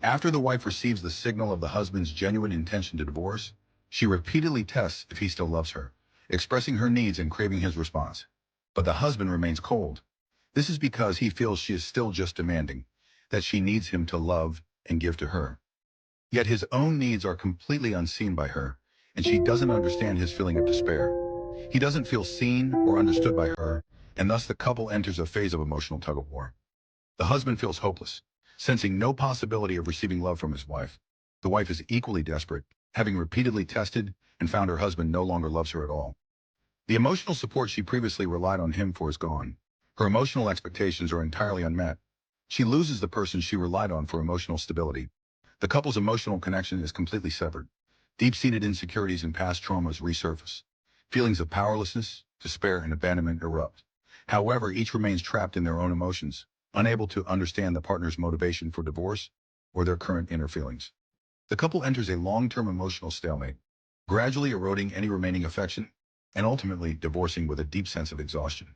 After the wife receives the signal of the husband's genuine intention to divorce, she repeatedly tests if he still loves her, expressing her needs and craving his response. But the husband remains cold. This is because he feels she is still just demanding, that she needs him to love and give to her. Yet his own needs are completely unseen by her, and she doesn't understand his feeling of despair. He doesn't feel seen or understood by her, and thus the couple enters a phase of emotional tug-of-war. The husband feels hopeless, sensing no possibility of receiving love from his wife. The wife is equally desperate, having repeatedly tested and found her husband no longer loves her at all. The emotional support she previously relied on him for is gone. Her emotional expectations are entirely unmet. She loses the person she relied on for emotional stability. The couple's emotional connection is completely severed. Deep-seated insecurities and past traumas resurface. Feelings of powerlessness, despair, and abandonment erupt. However, each remains trapped in their own emotions, unable to understand the partner's motivation for divorce or their current inner feelings. The couple enters a long-term emotional stalemate, gradually eroding any remaining affection and ultimately divorcing with a deep sense of exhaustion.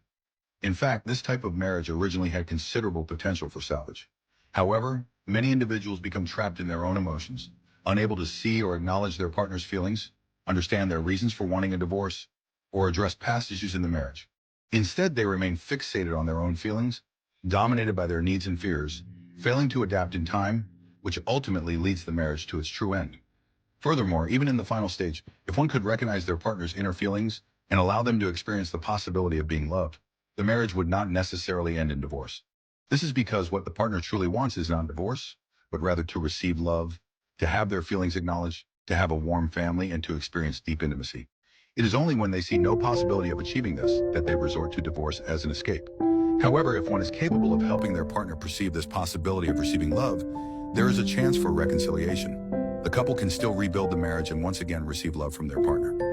In fact, this type of marriage originally had considerable potential for salvage. However, many individuals become trapped in their own emotions, unable to see or acknowledge their partner's feelings, understand their reasons for wanting a divorce, or address past issues in the marriage. Instead, they remain fixated on their own feelings, dominated by their needs and fears, failing to adapt in time, which ultimately leads the marriage to its true end. Furthermore, even in the final stage, if one could recognize their partner's inner feelings and allow them to experience the possibility of being loved, the marriage would not necessarily end in divorce. This is because what the partner truly wants is not divorce, but rather to receive love, to have their feelings acknowledged, to have a warm family, and to experience deep intimacy. It is only when they see no possibility of achieving this that they resort to divorce as an escape. However, if one is capable of helping their partner perceive this possibility of receiving love, there is a chance for reconciliation. The couple can still rebuild the marriage and once again receive love from their partner.